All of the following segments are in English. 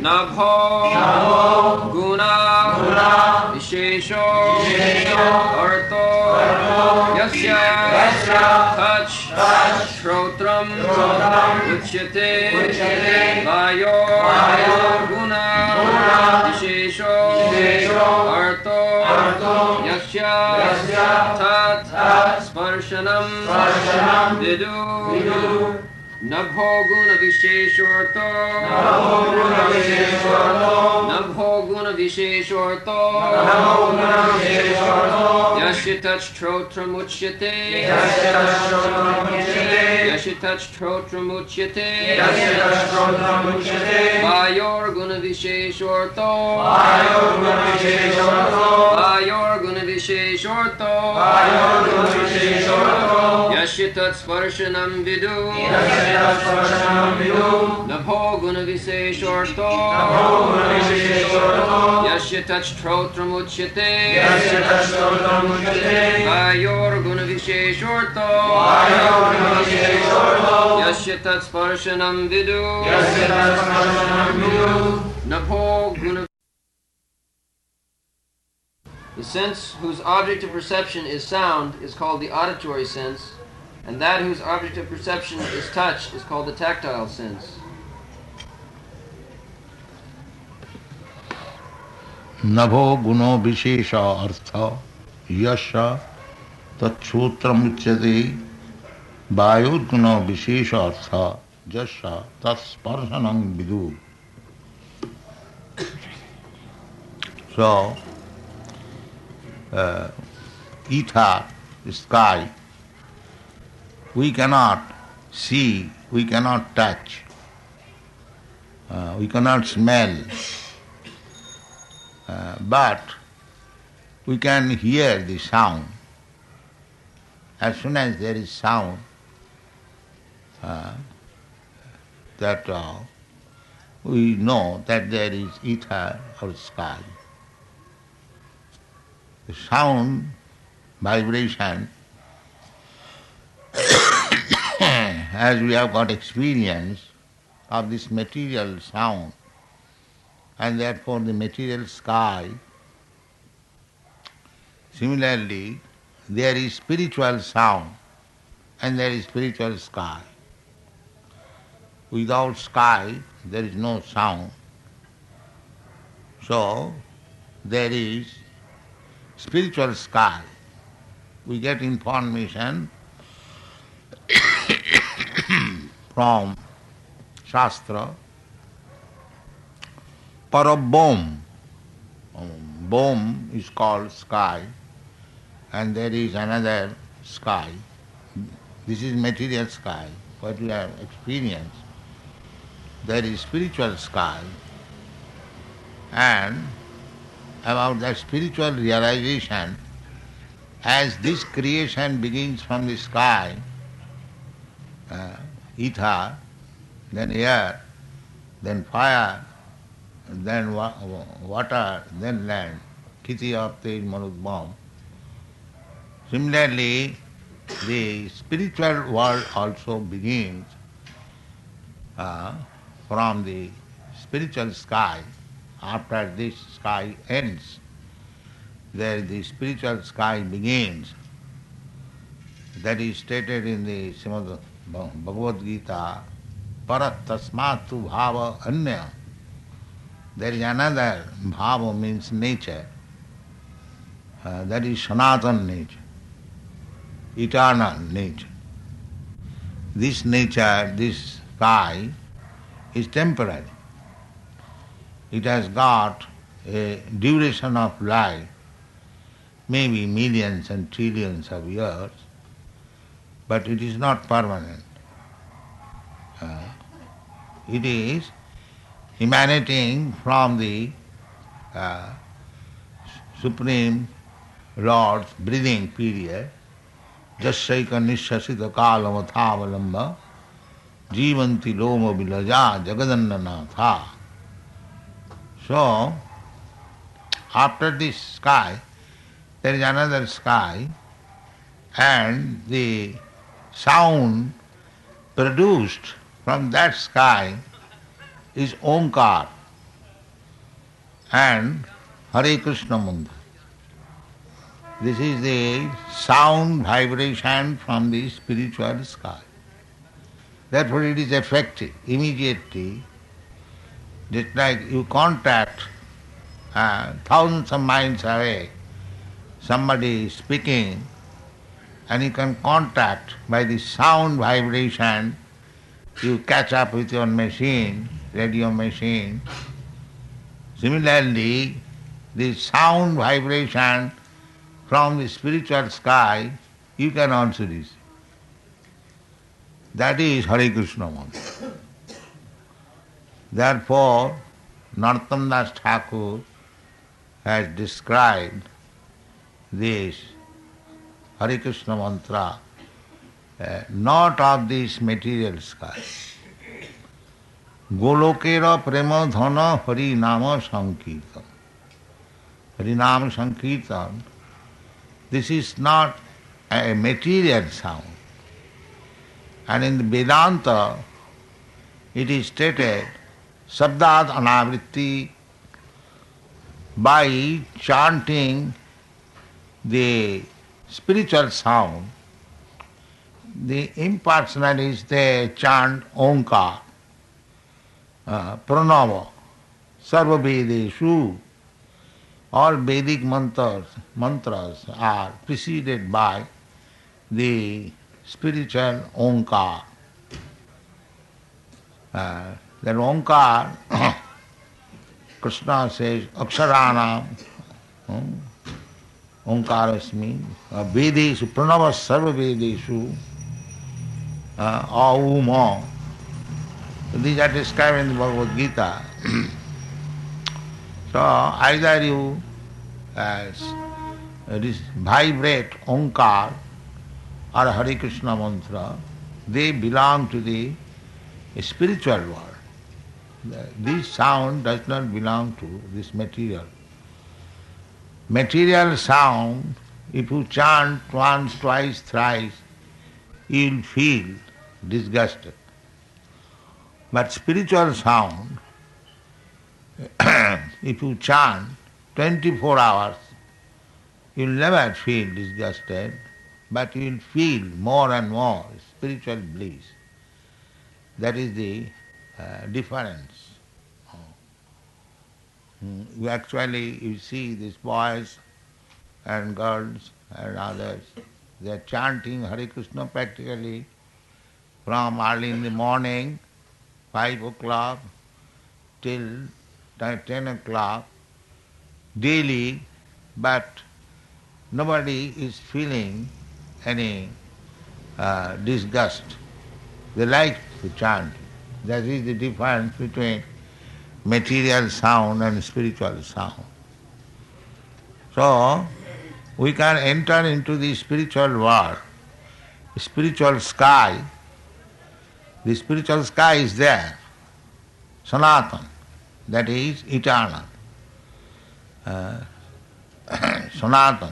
नभो गुणा विशेषो अर्थो यस्य touch श्रोत्रम उच्यते वायो गुणा विशेषो अर्थो यस्य तत् स्पर्शनम विदु नभो गुण विशेषोऽर्थो नभो गुण विशेषोऽर्थो यस्य तच्छ्रोत्रमुच्यते यस्य तच्छ्रोत्रमुच्यते वायोर्गुण विशेषोऽर्थो वायोर्गुण विशेषोऽर्थो यस्य तत्स्पर्शनं विदु नभो गुण विशेषोऽर्थो यस्य तच्छ्रोत्रमुच्यते वायोर्गुण विशेषोऽर्थो यस्य तत्स्पर्शनं विदु नभो गुण. The sense whose object of perception is sound is called the auditory sense, and that whose object of perception is touch is called the tactile sense. Nabho guno vishesha artha yasha tachotram uchyate vayur guno vishesha artha jasya tatsparsanam vidu. So, ether, sky, we cannot see, we cannot touch, we cannot smell, but we can hear the sound. As soon as there is sound, we know that there is ether or sky. The sound, vibration, as we have got experience of this material sound, and therefore the material sky, similarly, there is spiritual sound and there is spiritual sky. Without sky, there is no sound. So, there is spiritual sky. We get information from Shastra. Parabom. Bom is called sky, and there is another sky. This is material sky, what we have experienced. There is spiritual sky, and about the spiritual realization, as this creation begins from the sky, ether, then air, then fire, then water, then land, Kiti Apte Manudbam. Similarly, the spiritual world also begins from the spiritual sky. After this sky ends, there the spiritual sky begins. That is stated in the Srimad Bhagavad Gita, Parat Tasmatu Bhava Anya. There is another bhava, means nature. That is Sanatan nature, eternal nature. This nature, this sky, is temporary. It has got a duration of life, maybe millions and trillions of years, but it is not permanent. It is emanating from the Supreme Lord's breathing period, Jasyaika Nishasita Kalamathavalamba Jivanti Loma Vilaja Jagadannanatha. So, after this sky, there is another sky, and the sound produced from that sky is Omkar. and Hare Krishna Mantra. This is the sound vibration from the spiritual sky. Therefore it is effective immediately, just like you contact thousands of miles away, somebody is speaking, and you can contact by the sound vibration, you catch up with your machine, radio machine. Similarly, the sound vibration from the spiritual sky, you can also receive. That is Hare Krishna Mantra. Therefore, Narottam Das Thakur has described this Hare Krishna Mantra not of this material sky. Golokera prema dhana Hari Nama Sankirtan. Hari Nama Sankirtan, this is not a material sound. And in the Vedanta, it is stated, Sabdad Anavritti, by chanting the spiritual sound, the impersonalists, they chant Omkar, Pranava, Sarva Vedeshu. All Vedic mantras are preceded by the spiritual Omkar. That Omkar, Krishna says, Aksharana, Omkarasmi, Vedeshu, Pranava Sarva Vedeshu, Auma. These are described in the Bhagavad Gita. So either you vibrate Omkar or Hare Krishna Mantra, they belong to the spiritual world. This sound does not belong to this material. Material sound, if you chant once, twice, thrice, you will feel disgusted. But spiritual sound, if you chant 24 hours, you will never feel disgusted, but you will feel more and more spiritual bliss. That is the difference. You see these boys and girls and others, they are chanting Hare Krishna practically from early in the morning, 5 o'clock, till 10 o'clock, daily, but nobody is feeling any disgust. They like to chant. That is the difference between material sound and spiritual sound. So, we can enter into the spiritual world, spiritual sky. The spiritual sky is there, Sanatan, that is eternal. Sanatan,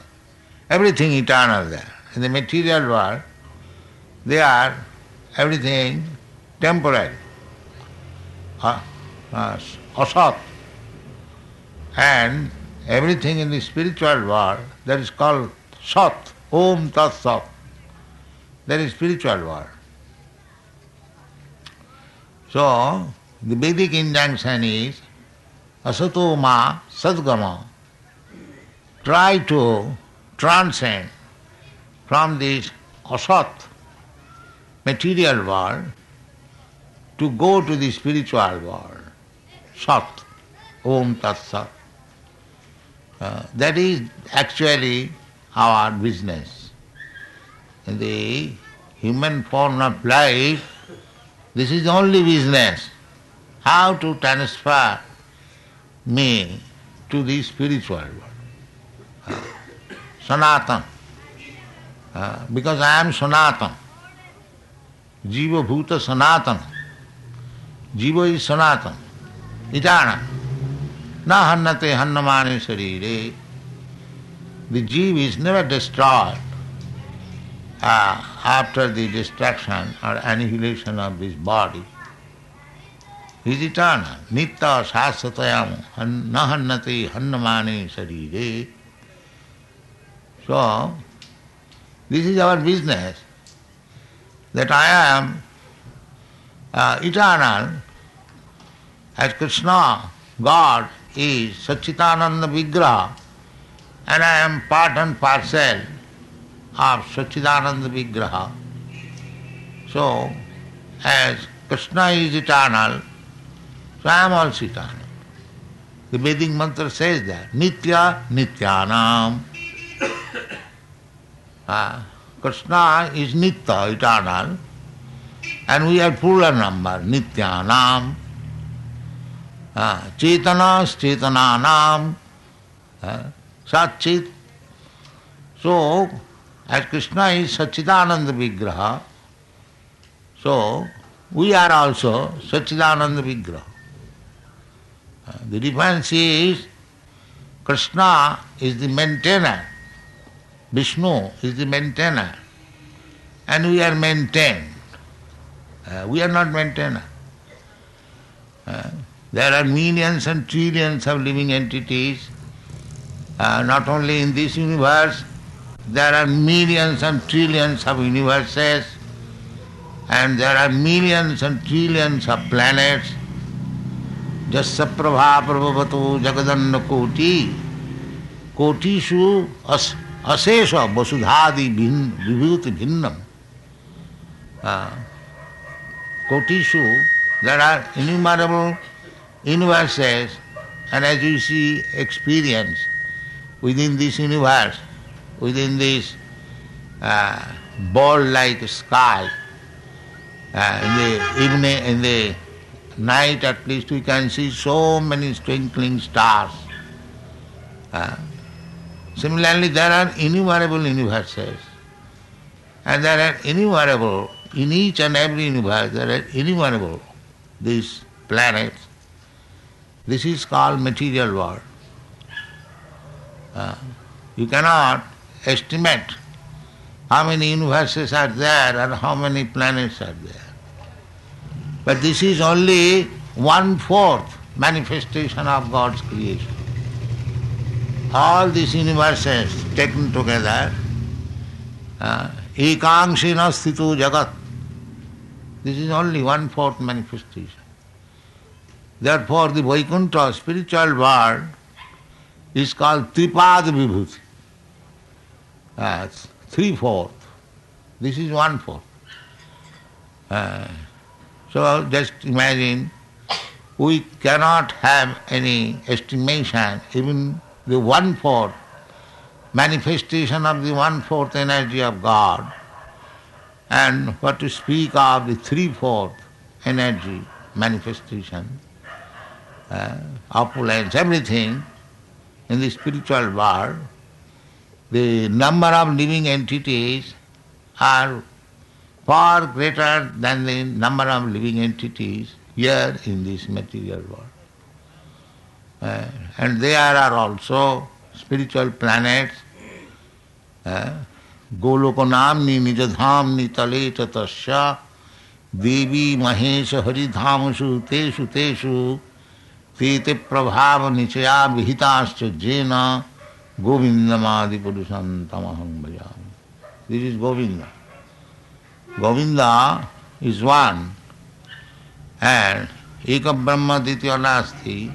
everything eternal there. In the material world, they are everything temporary, asat. And everything in the spiritual world, that is called sat, om tat sat. That is spiritual world. So, the Vedic injunction is asato ma sadgama. Try to transcend from this asat, material world, to go to the spiritual world, sat, om tat sat. That is actually our business. In the human form of life, this is the only business. How to transfer me to the spiritual world. Sanatan. Because I am Sanatan. Jiva Bhuta Sanatan. Jiva is Sanatan, eternal. Na hannate hannamane sarire. The jiva is never destroyed after the destruction or annihilation of this body. is eternal. Nitya sasatayam nahannati hannamane sarire. So, this is our business, that I am eternal, as Krishna, God, is Satchitananda Vigraha, and I am part and parcel of Satchitananda Vigraha. So, as Krishna is eternal, so I am also eternal. The Vedic mantra says that, Nitya Nityanam. Krishna is Nitya, eternal, and we are plural number, Nityanam. Chetanas, Chetananam, Satchit. So, as Krishna is Satchidananda Vigraha, so we are also Satchidananda Vigraha. The difference is, Krishna is the maintainer, Vishnu is the maintainer, and we are maintained. We are not maintainer. There are millions and trillions of living entities, not only in this universe, there are millions and trillions of universes, and there are millions and trillions of planets. Jasya prabha prabhavato jagadanna koti, kotishu asesha vasudhadi vibhuti bhinnam. Kotishu, there are innumerable universes, and as you see, experience within this universe, within this ball-like sky, in the evening, in the night at least, we can see so many twinkling stars. Similarly, there are innumerable universes, and there are innumerable, in each and every universe, there are innumerable these planets. This is called material world. You cannot estimate how many universes are there and how many planets are there. But this is only 1/4 manifestation of God's creation. All these universes taken together, ekangshena sthito jagat, this is only 1/4 manifestation. Therefore, the Vaikuntha, spiritual world, is called Tripad Vibhuti. 3/4. This is 1/4. So just imagine, we cannot have any estimation, even the 1/4 manifestation of the 1/4 energy of God, and what to speak of the 3/4 energy manifestation, opulence, everything in the spiritual world. The number of living entities are far greater than the number of living entities here in this material world. And there are also spiritual planets, Golokanamni nijadhamni tale tatasya devi mahesha haridhamashu teshu teshu tete prabhava nichaya vihitascha jena govindamadi purushantamaham bhajami. This is Govinda. Govinda is one, and Eka Brahma Ditya Nasti,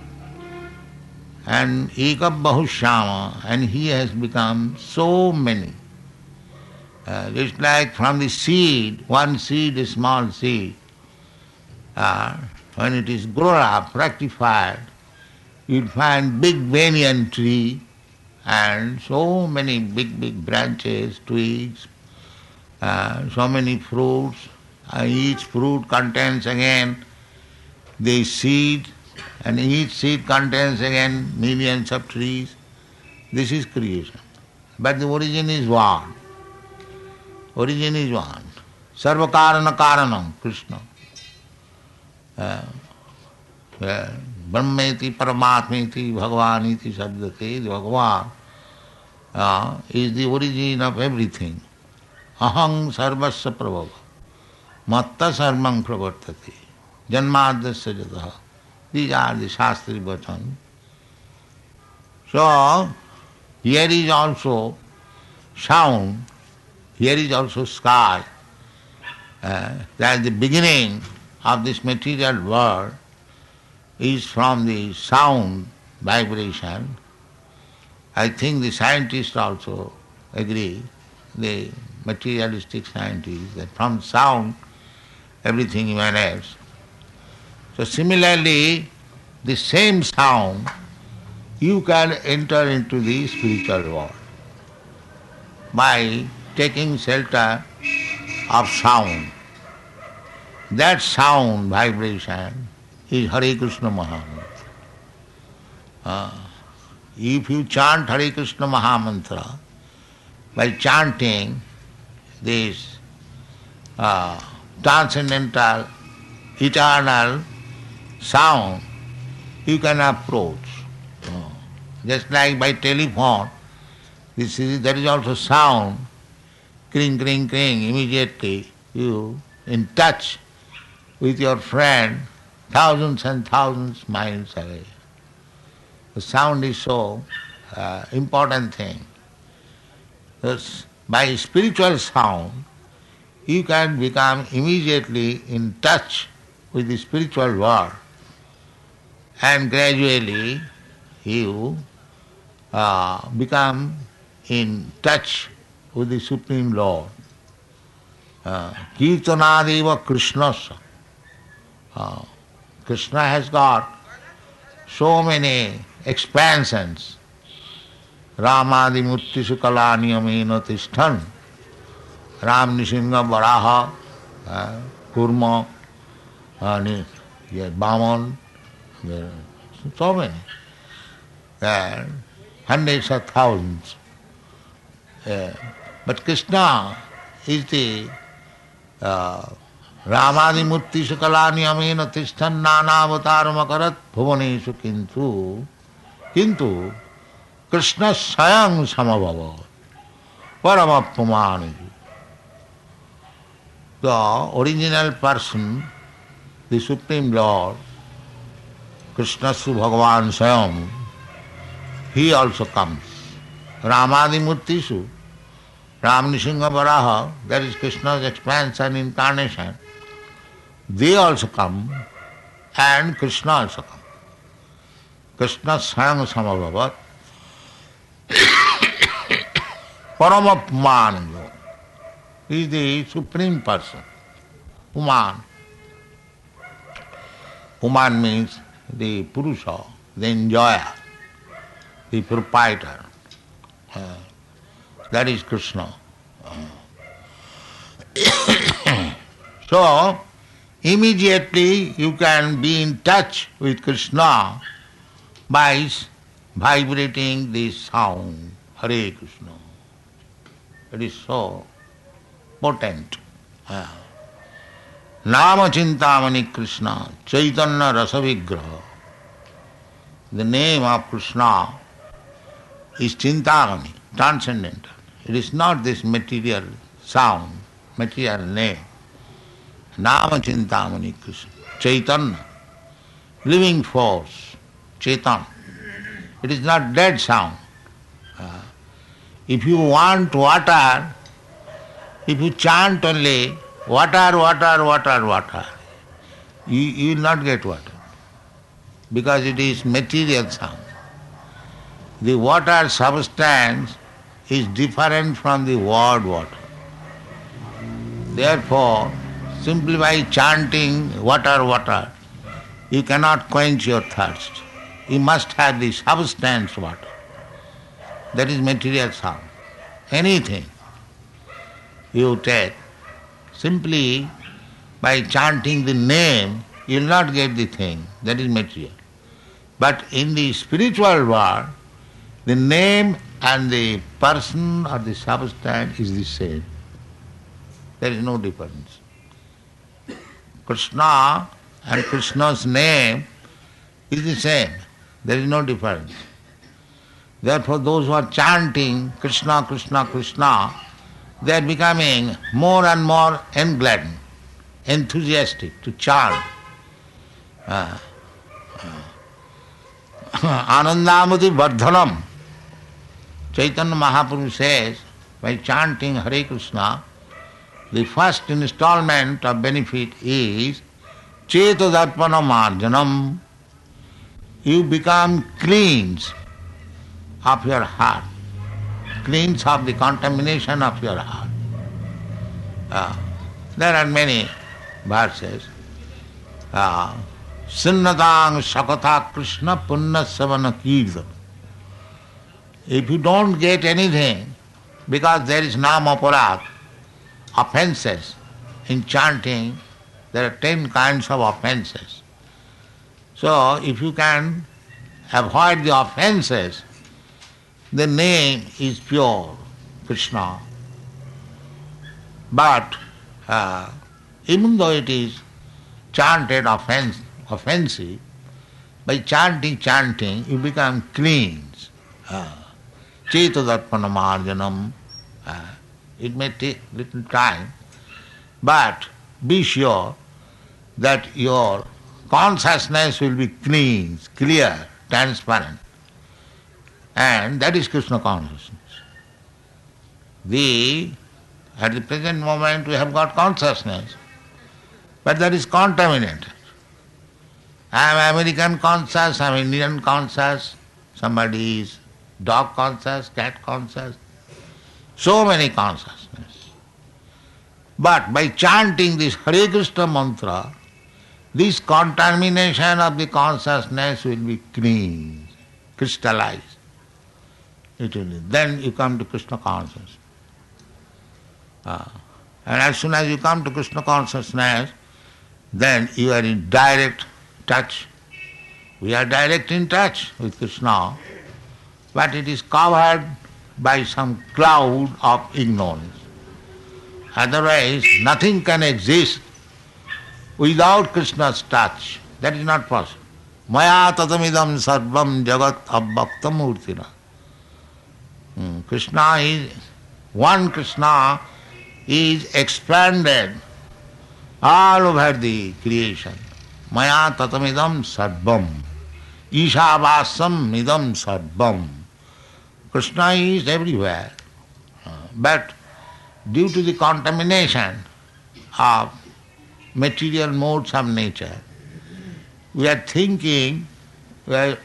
and Eka Bahushyama, and he has become so many. It's like from the seed, one seed, a small seed, when it is grown up, rectified, you'll find big banyan tree and so many big branches, twigs, so many fruits. Each fruit contains again the seed, and each seed contains again millions of trees. This is creation. But the origin is one. Origin is one. Sarva karana karanam, Krishna. Brahmeti paramatmeti bhagavaniti sabdate. Bhagavan is the origin of everything. Aham sarvasya prabhava. Matta sarvam pravartate. Janmadasya jataha. These are the Shastri Vachan. So, here is also sound, here is also sky. That the beginning of this material world is from the sound vibration. I think the scientists also agree, the materialistic scientists, that from sound everything emanates. So similarly, the same sound, you can enter into the spiritual world by taking shelter of sound. That sound vibration is Hare Krishna Mahamantra. If you chant Hare Krishna Mahamantra, by chanting this transcendental, eternal sound, you can approach. Just like by telephone, there is also sound, kring, kring, kring, immediately you in touch with your friend thousands and thousands miles away. The sound is so important thing. Thus, by spiritual sound, you can become immediately in touch with the spiritual world, and gradually you become in touch with the Supreme Lord. Kirtanadeva Krishnasa. Krishna has got so many expansions. Ramadi Mutti Sukala Niyamena Tishthan. Ram Nishinga Varaha, Kurma, Bhaman, so many. Hundreds of thousands. But Krishna is the Ramadi Murti Sukalani Amena Tishtan Nana Avataram Akarat Bhuvaneshu Kintu Krishna Sayang Samabhava Paramapamani. The original person, the Supreme Lord, Krishna Su Bhagavan Sayam, he also comes. Ramadi Murtishu, Ram Nishinga Varaha, that is Krishna's expansion, incarnation, they also come, and Krishna also comes. Krishna Sayam Samabhavat Paramapmananda. He is the Supreme Person, Uman. Uman means the Purusha, the enjoyer, the proprietor. That is Krishna. So, immediately you can be in touch with Krishna by vibrating this sound, Hare Krishna. It is so potent. Nama Chintamani Krishna, Chaitanya Rasa Vigraha. The name of Krishna is Chintamani, transcendental. It is not this material sound, material name. Nama Chintamani Krishna, Chaitanya, living force, Chaitanya. It is not dead sound. If you want water, if you chant only water, water, water, water, you will not get water, because it is material sound. The water substance is different from the word water. Therefore, simply by chanting water, water, you cannot quench your thirst. You must have the substance water. That is material sound. Anything you take, simply by chanting the name, you will not get the thing. That is material. But in the spiritual world, the name and the person or the substance is the same. There is no difference. Krishna and Krishna's name is the same. There is no difference. Therefore, those who are chanting Krishna, Krishna, Krishna, they are becoming more and more engladdened, enthusiastic to chant. Anandamati Vardhanam. Chaitanya Mahaprabhu says, by chanting Hare Krishna, the first installment of benefit is Chetadarpana Marjanam. You become cleansed of your heart, cleansed of the contamination of your heart. There are many verses. Sinnatang Sakatha Krishna Punna Savana Kirtan. If you don't get anything, because there is namaparad, offenses in chanting, there are 10 kinds of offenses. So if you can avoid the offenses, the name is pure, Krishna. But even though it is chanted offensive, by chanting, you become cleansed. Chetadarpana marjanam. It may take little time, but be sure that your consciousness will be clean, clear, transparent. And that is Krishna consciousness. At the present moment we have got consciousness, but that is contaminated. I am American conscious, I am Indian conscious, somebody is dog conscious, cat conscious, so many consciousness. But by chanting this Hare Krishna mantra, this contamination of the consciousness will be clean, crystallized. Then you come to Krishna consciousness. And as soon as you come to Krishna consciousness, then you are in direct touch. We are direct in touch with Krishna, but it is covered by some cloud of ignorance. Otherwise, nothing can exist without Krishna's touch. That is not possible. Maya tatamidam sarvam jagat abbaktam murtina. Krishna is, one Krishna is expanded all over the creation. Maya tatamidam sarvam. Ishavasam idam sarvam. Krishna is everywhere. But due to the contamination of material modes of nature, we are thinking we are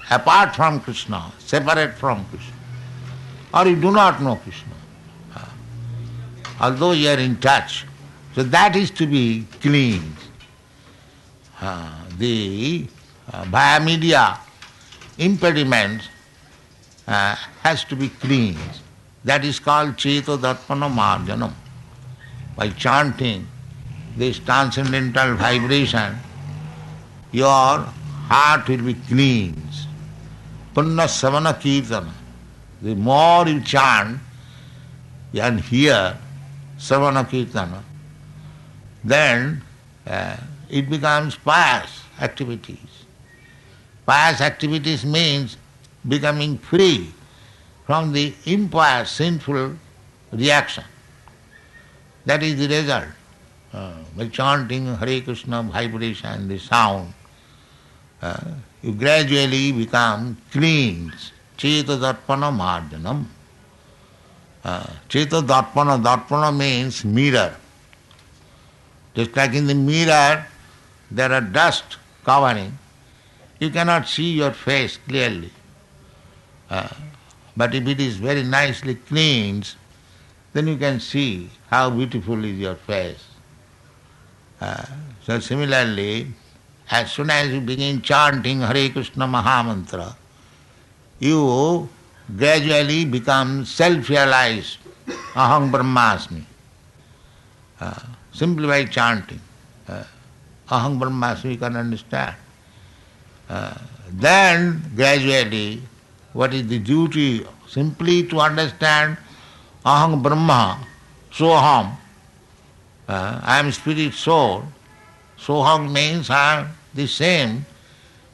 apart from Krishna, separate from Krishna. Or you do not know Krishna. Although you are in touch. So that is to be cleansed. The via media impediment has to be cleansed. That is called Chetadarpana Marjanam. By chanting this transcendental vibration, your heart will be cleansed. Punna Savana Kirtana. The more you chant and hear Savana Kirtana, then it becomes pious activities. Pious activities means becoming free from the impious, sinful reaction. That is the result. By chanting Hare Krishna vibration, the sound, you gradually become cleansed. Chetadarpana marjanam. Chetadarpana, darpana means mirror. Just like in the mirror there are dust covering, you cannot see your face clearly. But if it is very nicely cleansed, then you can see how beautiful is your face. So similarly, as soon as you begin chanting Hare Krishna Mahamantra, you gradually become self-realized. Aham Brahmasmi. Simply by chanting. Aham Brahmasmi you can understand. Then gradually, what is the duty? Simply to understand Aham Brahma, Soham. I am spirit soul. Soham means I am the same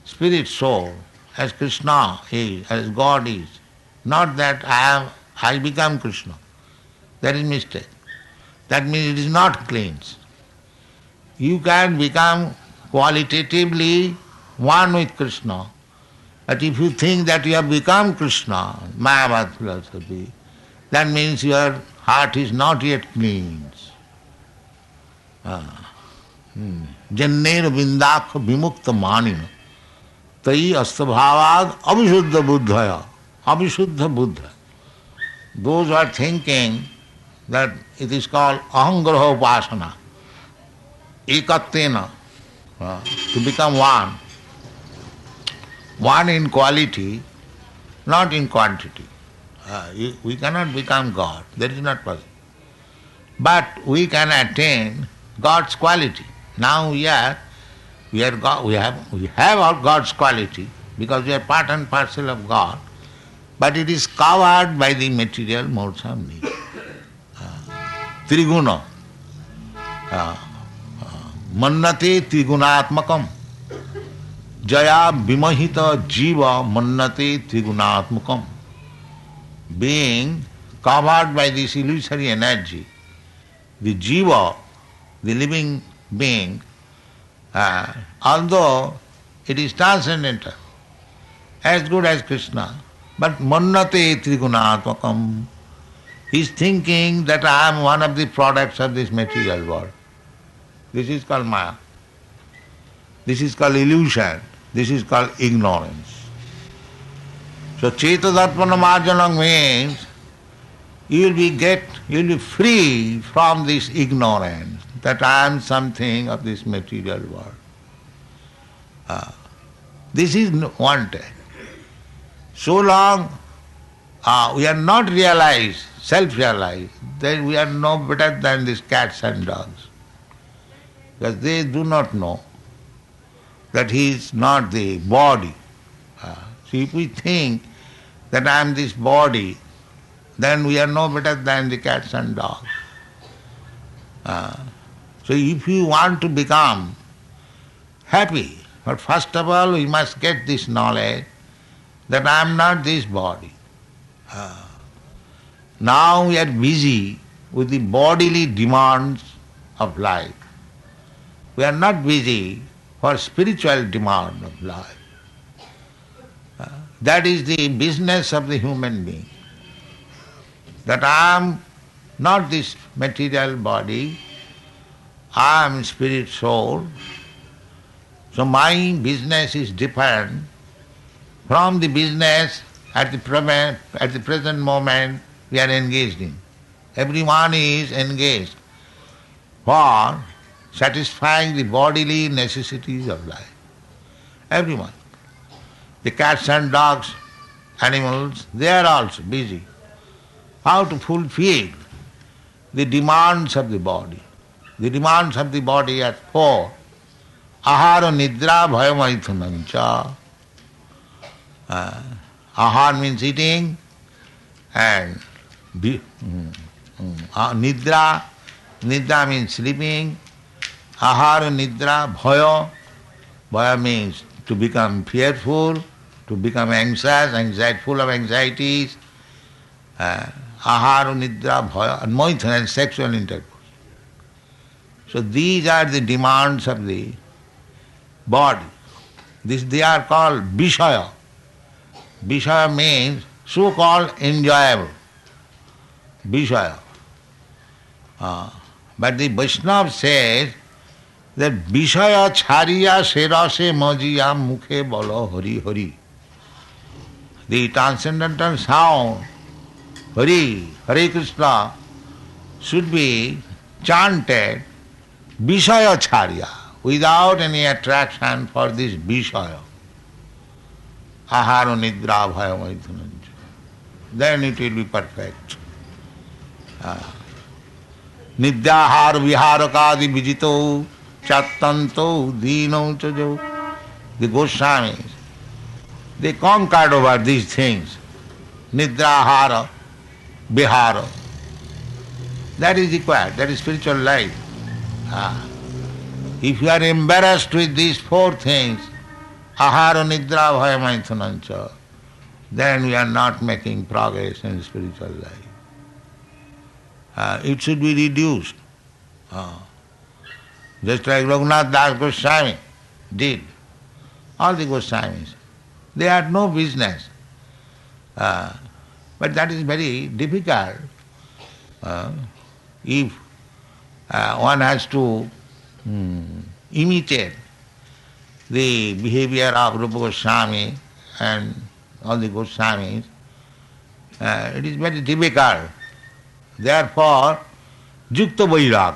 spirit soul as Krishna is, as God is. Not that I become Krishna. That is mistake. That means it is not cleansed. You can become qualitatively one with Krishna. But if you think that you have become Krishna, Mayavad philosophy, that means your heart is not yet clean. Janner vindakha vimukta manina tai astabhavad abhishuddha buddhaya. Abhishuddha Buddha. Those who are thinking that it is called ahangraha upasana, ekattena, to become one in quality, not in quantity. We cannot become God, that is not possible. But we can attain God's quality. Now we have our God's quality because we are part and parcel of God, but it is covered by the material modes of nature. Triguna. Mannate trigunatmakam. Jaya vimahita jiva mannate trigunatmakam. Being covered by this illusory energy, the jiva, the living being, although it is transcendental, as good as Krishna, but mannate trigunatmakam, he is thinking that I am one of the products of this material world. This is called Maya. This is called illusion. This is called ignorance. So Cetadatmana Marjanam means you will be free from this ignorance that I am something of this material world. This is wanted. So long we are not realized, self-realized, that we are no better than these cats and dogs. Because they do not know that he is not the body. So if we think that I am this body, then we are no better than the cats and dogs. So if you want to become happy, but first of all we must get this knowledge that I am not this body. Now we are busy with the bodily demands of life. We are not busy for spiritual demand of life. That is the business of the human being. That I am not this material body, I am spirit soul. So my business is different from the business at the present moment we are engaged in. Everyone is engaged for satisfying the bodily necessities of life. Everyone. The cats and dogs, animals, they are also busy. How to fulfill the demands of the body. The demands of the body are four. Ahara nidra bhayamaithunancha. Ahar means eating, and nidra means sleeping. Ahara nidra bhaya means to become fearful, to become anxious, full of anxieties. Ahara nidra bhaya, and maithuna, and sexual intercourse. So these are the demands of the body. They are called vishaya. Vishaya means so-called enjoyable. Vishaya. But the Vaishnava says that Vishaya chariya serase majiya mukhe bolo hari hari. The transcendental sound, Hari, Hare Krishna, should be chanted Vishaya charya, without any attraction for this Vishaya. Ahara nidra bhaya maithunancha. Then it will be perfect. Nidyahar viharakadi vijito chattanto dino chajo. The Goswamis, they conquered over these things. Nidrahara, vihara. That is required, that is spiritual life. If you are embarrassed with these four things, ahara nidra bhaya maithunancha, then we are not making progress in spiritual life. It should be reduced. Just like Raghunath Das Goswami, did. All the Goswamis. They had no business. But that is very difficult. If one has to imitate the behavior of Rupa Goswami and all the Goswamis, it is very difficult. Therefore, Yukta Vairag.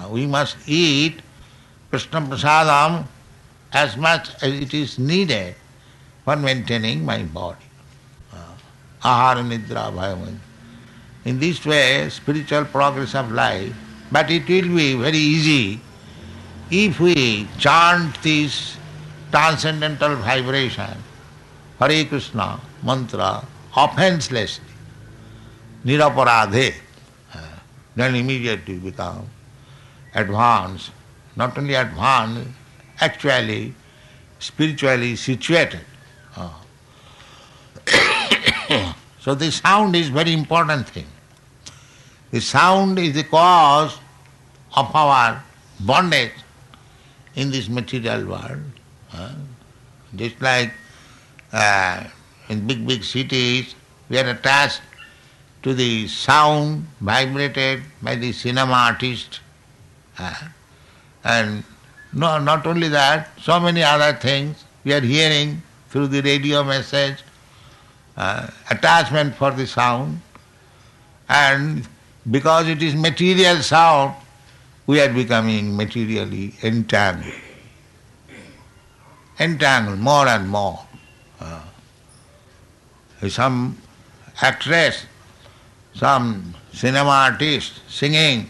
We must eat Krishna Prasadam as much as it is needed for maintaining my body. Ahara Nidra Bhayam. In this way, spiritual progress of life, but it will be very easy if we chant this transcendental vibration, Hare Krishna mantra, offenselessly, niraparadhe, then immediately become advanced, not only advanced, actually spiritually situated. So the sound is very important thing. The sound is the cause of our bondage in this material world. Just like in big cities, we are attached to the sound vibrated by the cinema artist. And no, not only that, so many other things we are hearing through the radio message, attachment for the sound, and because it is material sound, we are becoming materially entangled. Entangled more and more. Some actress, some cinema artist singing,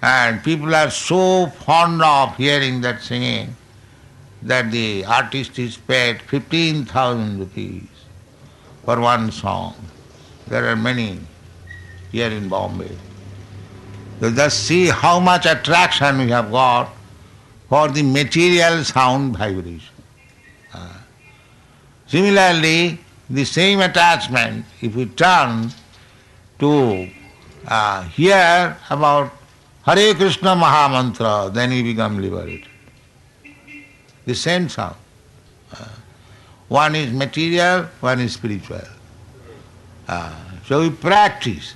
and people are so fond of hearing that singing that the artist is paid 15,000 rupees for one song. There are many here in Bombay. So just see how much attraction we have got for the material sound vibration. Similarly, the same attachment, if we turn to hear about Hare Krishna Mahamantra, then we become liberated. The same sound. One is material, one is spiritual. So we practice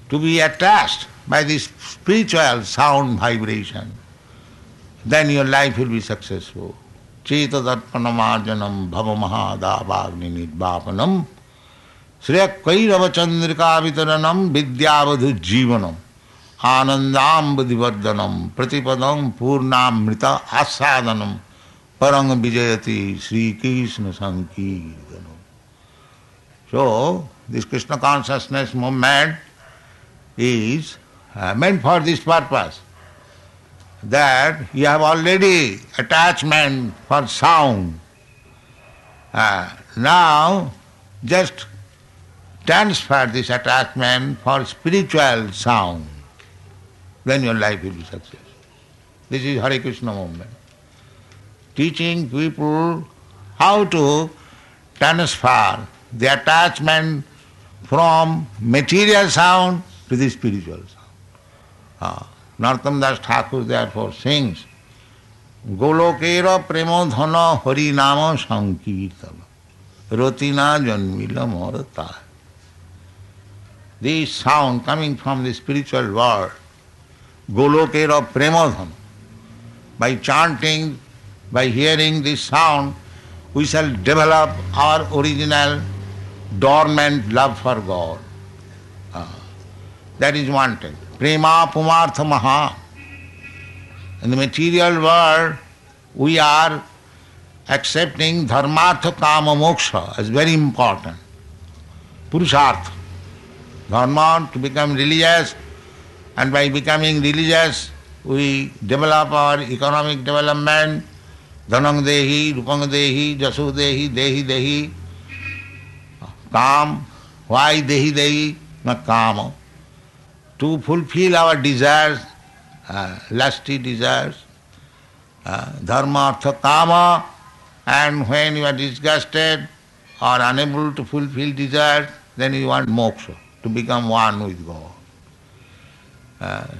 to be attached by this spiritual sound vibration. Then your life will be successful. Cheta darpanamarjanam bhavamahadavagni nidvapanam Sriya Kairava Chandrika Vitaranam Vidyavadhu Jivanam Anandam Vidivardhanam Pratipadam Purnamrita Asadanam Parang Vijayati Sri Krishna Sankirtanam. So, this Krishna consciousness movement is meant for this purpose, that you have already attachment for sound. Now, just transfer this attachment for spiritual sound. Then your life will be successful. This is Hare Krishna movement. Teaching people how to transfer the attachment from material sound to the spiritual sound. Narottam Das Thakur therefore sings, Golokera premodhana hari nama sankirtana rotina janmila morata. This sound coming from the spiritual world, Golokera premodhana, by chanting, by hearing this sound, we shall develop our original dormant love for God. That is wanted. Prema pumartha maha. In the material world, we are accepting dharmartha kama moksha as very important. Purushartha. Dharma to become religious, and by becoming religious, we develop our economic development. Dhanang dehi, rupang dehi, jasu dehi, dehi dehi. Kam. Why dehi dehi? Not kama. To fulfill our desires, lusty desires, dharma, artha, kama, and when you are disgusted or unable to fulfill desires, then you want moksha, to become one with God.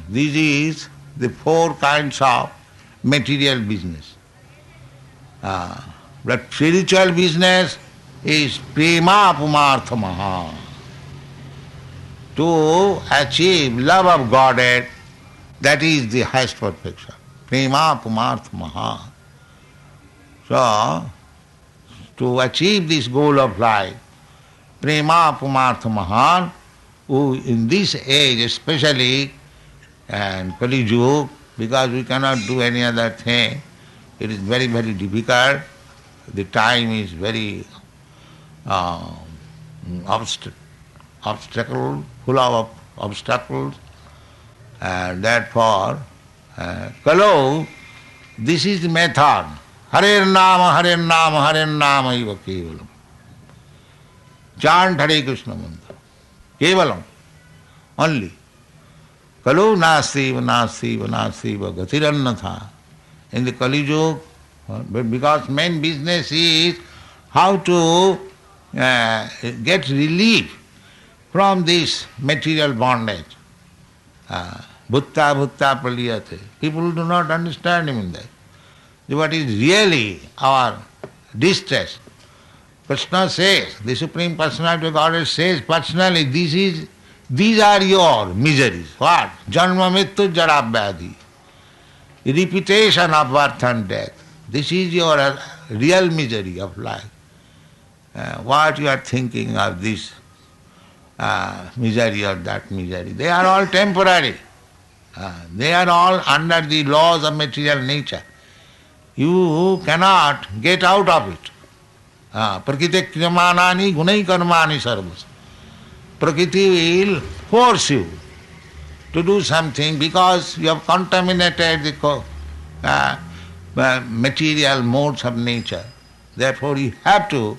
This is the four kinds of material business. But spiritual business is prema pumartha maha. To achieve love of Godhead, that is the highest perfection. Prema pumartha maha. So, to achieve this goal of life, prema pumartha maha, who in this age especially, and Kali Yuga, because we cannot do any other thing, it is very, very difficult. The time is very obstacle, full of obstacles, and therefore, Kalau, this is the method. Hare Nama, Hare Nama, Hare Nama eva kevalam. Chant Hare Krishna mantra. Kevalam. Only. Kalau nasti nasti nasti gatirannatha. In the Kali Yuga, because main business is how to get relief from this material bondage. Bhutta bhutta praliyate. People do not understand even that. What is really our distress. Krishna says, the Supreme Personality of Godhead says personally, these are your miseries. What? Janma mrityu jara vyadhi. Repetition of birth and death. This is your real misery of life. What you are thinking of this misery or that misery, they are all temporary. They are all under the laws of material nature. You cannot get out of it. Prakriti kriyamanani gunai karmani sarvas. Prakriti will force you to do something because you have contaminated the material modes of nature. Therefore you have to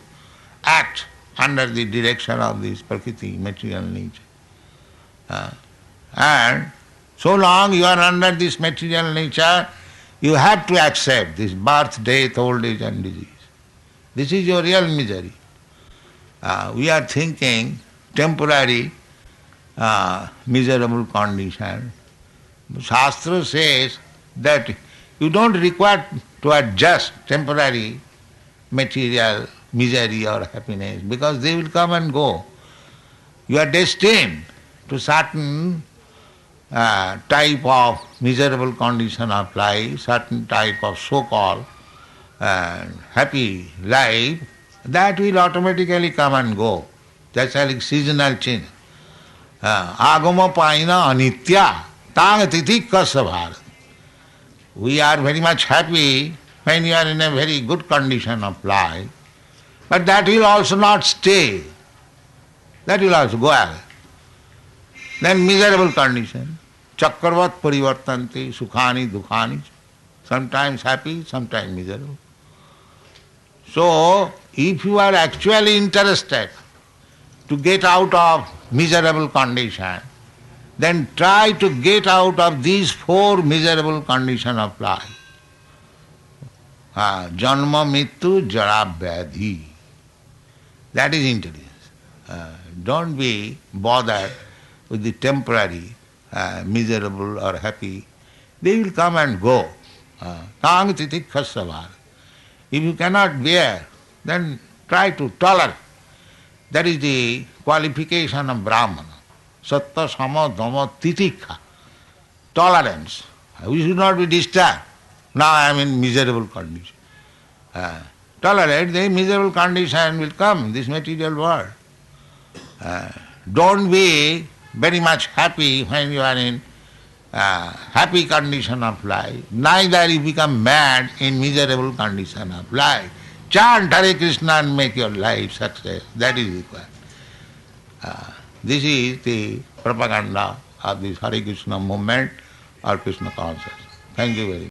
act under the direction of this Prakriti, material nature. And so long you are under this material nature, you have to accept this birth, death, old age and disease. This is your real misery. We are thinking temporary miserable condition. Shastra says that you don't require to adjust temporary material misery or happiness because they will come and go. You are destined to certain type of miserable condition of life, certain type of so-called happy life, that will automatically come and go. That's like seasonal change. Agama paina anitya tang titi kasabhar. We are very much happy when you are in a very good condition of life, but that will also not stay. That will also go away. Then miserable condition. Chakravat parivartanti sukhani dukhani. Sometimes happy, sometimes miserable. So, if you are actually interested to get out of miserable condition, then try to get out of these four miserable conditions of life. Janma, mrityu, jara, vyadhi. That is intelligence. Don't be bothered with the temporary, miserable or happy. They will come and go. Tang titi khasavar. If you cannot bear, then try to tolerate. That is the qualification of Brahmana. Sattva, sama, dhamma, titikha. Tolerance. We should not be disturbed. Now I am in miserable condition. Tolerate, the miserable condition will come, this material world. Don't be very much happy when you are in happy condition of life. Neither you become mad in miserable condition of life. Chant Hare Krishna and make your life success. That is required. This is the propaganda of this Hare Krishna movement or Krishna consciousness. Thank you very much.